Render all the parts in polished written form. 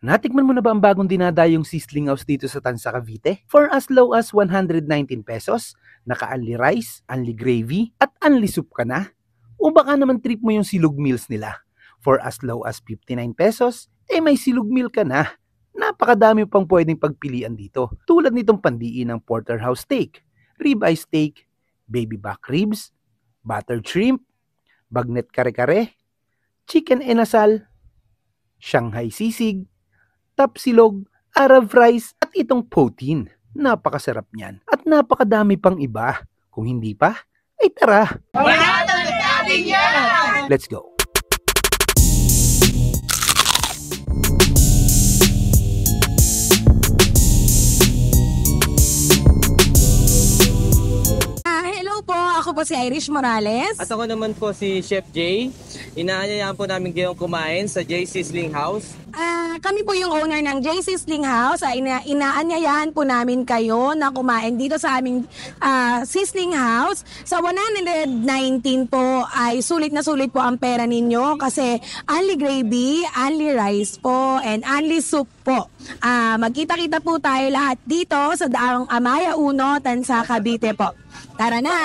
Natikman mo na ba ang bagong dinadayong sizzling house dito sa Tansa, Cavite? For as low as 119 pesos, naka-unli rice, unli gravy, at unli soup ka na? O baka naman trip mo yung silog meals nila? For as low as 59 pesos, may silog meal ka na. Napakadami pang pwedeng pagpilian dito. Tulad nitong pandiin ng porterhouse steak, ribeye steak, baby back ribs, buttered shrimp, bagnet kare-kare, chicken inasal, Shanghai sisig, tapsilog, Arab rice at itong poutine. Napakasarap niyan at napakadami pang iba. Kung hindi pa, ay tara! Let's go! Hello po, ako po si Irish Morales. At ako naman po si Chef Jay. Inaanyayahan po namin kayong kumain sa Jay Sizzling House. Kami po yung owner ng J. Sizzling House. Inaanyayahan po namin kayo na kumain dito sa aming Sizzling House. Sa 119 po ay sulit na sulit po ang pera ninyo kasi only gravy, only rice po, and only soup po. Magkita-kita po tayo lahat dito sa Daang Amaya 1, Tansa, Cavite po. Tara na!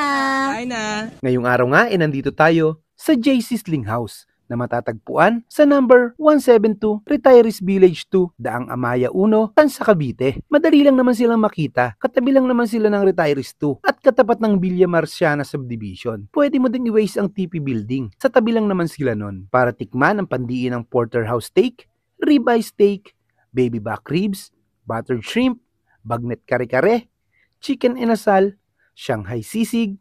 Kain na! Ngayong araw nga nandito tayo sa J. Sizzling House na matatagpuan sa number 172 Retirees Village 2, Daang Amaya 1, Tansa, Cavite. Madali lang naman silang makita, katabi lang naman sila ng Retirees 2 at katapat ng Villa Marciana Subdivision. Pwede mo ding i-waste ang TP Building, sa tabi lang naman sila nun para tikman ang pandiin ng porterhouse steak, ribeye steak, baby back ribs, buttered shrimp, bagnet kare-kare, chicken inasal, Shanghai sisig,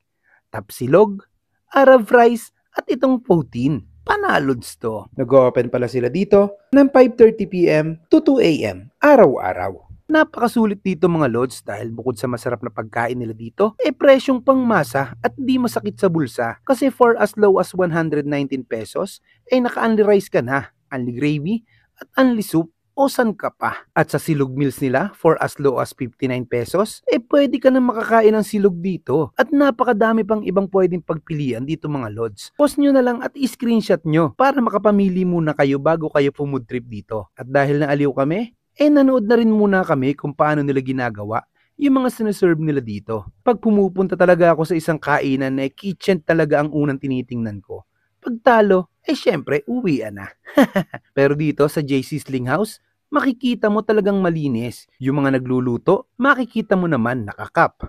tapsilog, Arab rice at itong poutine. Panalods to. Nag-open pala sila dito ng 5:30 PM to 2 AM araw-araw. Napakasulit dito mga lods dahil bukod sa masarap na pagkain nila dito, presyong pangmasa at di masakit sa bulsa kasi for as low as 119 pesos, naka-unli rice ka na, unli gravy at unli soup. O san ka pa? At sa silog meals nila, for as low as 59 pesos, pwede ka na makakain ng silog dito. At napakadami pang ibang pwedeng pagpilian dito mga lods. Post nyo na lang at i-screenshot nyo para makapamili muna kayo bago kayo food trip dito. At dahil naaliw kami, nanood na rin muna kami kung paano nila ginagawa yung mga sinaserve nila dito. Pag pumupunta talaga ako sa isang kainan kitchen talaga ang unang tinitingnan ko. Pagtalo, syempre, uwian na. Pero dito sa J. Sizzling House, makikita mo talagang malinis. Yung mga nagluluto, makikita mo naman nakakap,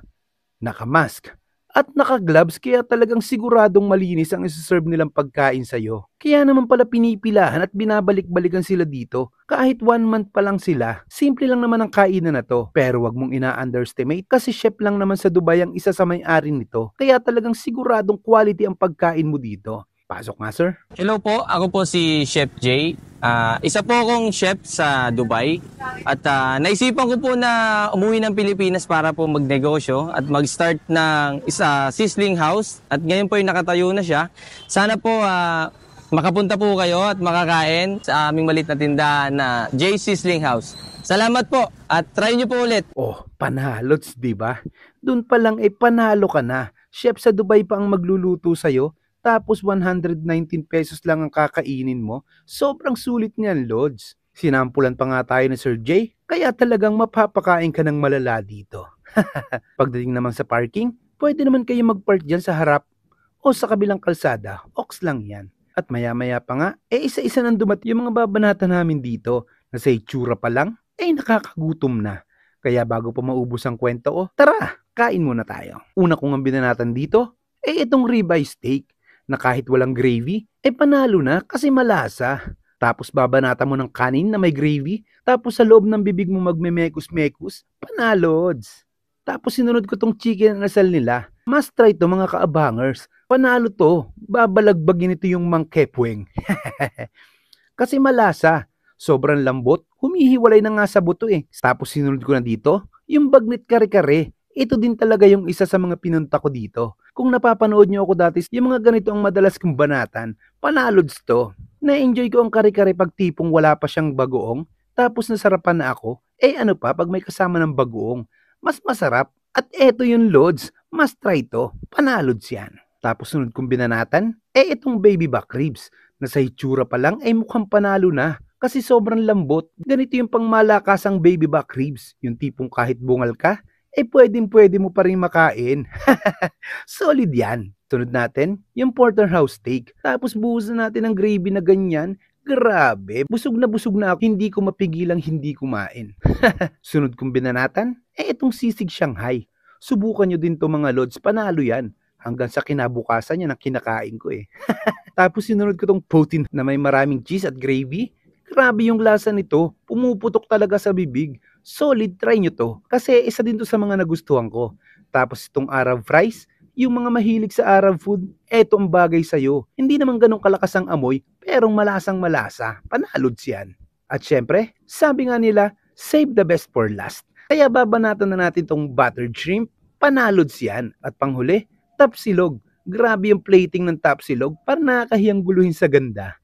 nakamask, at nakagloves kaya talagang siguradong malinis ang isi-serve nilang pagkain sa'yo. Kaya naman pala pinipilahan at binabalik-balikan sila dito. Kahit 1 month pa lang sila, simple lang naman ang kainan na to. Pero wag mong ina-underestimate kasi chef lang naman sa Dubai ang isa sa may-ari nito. Kaya talagang siguradong quality ang pagkain mo dito. Pasok nga, sir. Hello po, ako po si Chef Jay. Isa po akong chef sa Dubai. At naisipan ko po na umuwi ng Pilipinas para po magnegosyo at mag-start ng sizzling house. At ngayon po yung nakatayo na siya. Sana po makapunta po kayo at makakain sa aming maliit na tindahan na J. Sizzling House. Salamat po at try nyo po ulit. Oh, panalots, diba? Doon pa lang panalo ka na. Chef sa Dubai pa ang magluluto sa'yo. Tapos 119 pesos lang ang kakainin mo, sobrang sulit niyan, Lods. Sinampulan pa nga tayo ni Sir Jay, kaya talagang mapapakain ka ng malala dito. Pagdating naman sa parking, pwede naman kayo mag-park dyan sa harap o sa kabilang kalsada, ox lang yan. At maya-maya pa nga, isa-isa nang dumating yung mga babanata namin dito na sa itsura pa lang, nakakagutom na. Kaya bago pa maubos ang kwento tara, kain muna tayo. Una kong ang binanatan dito, itong ribeye steak. Na kahit walang gravy, panalo na kasi malasa. Tapos babanata mo ng kanin na may gravy, tapos sa loob ng bibig mo magmemekus-mekus, panalods. Tapos sinunod ko tong chicken inasal nila. Must try to mga kaabangers. Panalo to, babalagbagin ito yung mangkepweng. Kasi malasa, sobrang lambot, humihiwalay na nga sa buto Tapos sinunod ko na dito, yung bagnet kare-kare. Ito din talaga yung isa sa mga pinunta ko dito. Kung napapanood nyo ako dati, yung mga ganito ang madalas kong banatan, panalods to. Na-enjoy ko ang kare-kare pag tipong wala pa siyang bagoong, tapos nasarapan na ako, ano pa pag may kasama ng bagoong. Mas masarap, at eto yung loads, must try to, panalods yan. Tapos sunod kong binanatan, itong baby back ribs, na sa itsura pa lang mukhang panalo na. kasi sobrang lambot. Ganito yung pangmalakasang baby back ribs, yung tipong kahit bungal ka, pwede mo pa rin makain. Solid yan. Sunod natin, yung porterhouse steak. Tapos buhusan natin ng gravy na ganyan. Grabe, busog na ako, hindi ko mapigilang hindi kumain. Sunod kong binanatan, itong sisig Shanghai. Subukan nyo din to mga lods, panalo yan. Hanggang sa kinabukasan yan ang kinakain ko Tapos sinunod ko tong poutine na may maraming cheese at gravy. Grabe yung lasa nito, pumuputok talaga sa bibig. Solid, try nyo to. Kasi isa din to sa mga nagustuhan ko. Tapos itong Arab fries, yung mga mahilig sa Arab food, eto ang bagay sa'yo. Hindi naman ganun kalakas ang amoy, pero malasang malasa. Panalods yan. At syempre, sabi nga nila, save the best for last. Kaya babanatan na natin tong buttered shrimp. Panalods yan. At panghuli, tapsilog. Grabe yung plating ng tapsilog, para nakakahiyang guluhin sa ganda.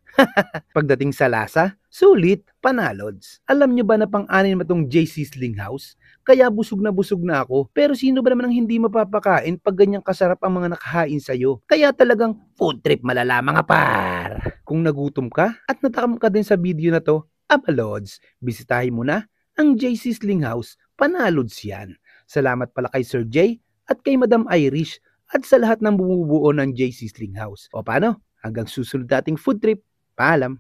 Pagdating sa lasa, sulit, panalods. Alam nyo ba na pang-anin mo tong JC Sling House? Kaya busog na ako. Pero sino ba naman ang hindi mapapakain pag ganyang kasarap ang mga nakahain sa'yo? Kaya talagang food trip malala mga par. Kung nagutom ka at natakam ka din sa video na to, abalods, bisitahin mo na ang JC Sling House. Panalods yan. Salamat pala kay Sir J at kay Madam Irish at sa lahat ng bumubuo ng JC Sling House. O paano? Hanggang susunod nating food trip. Paalam!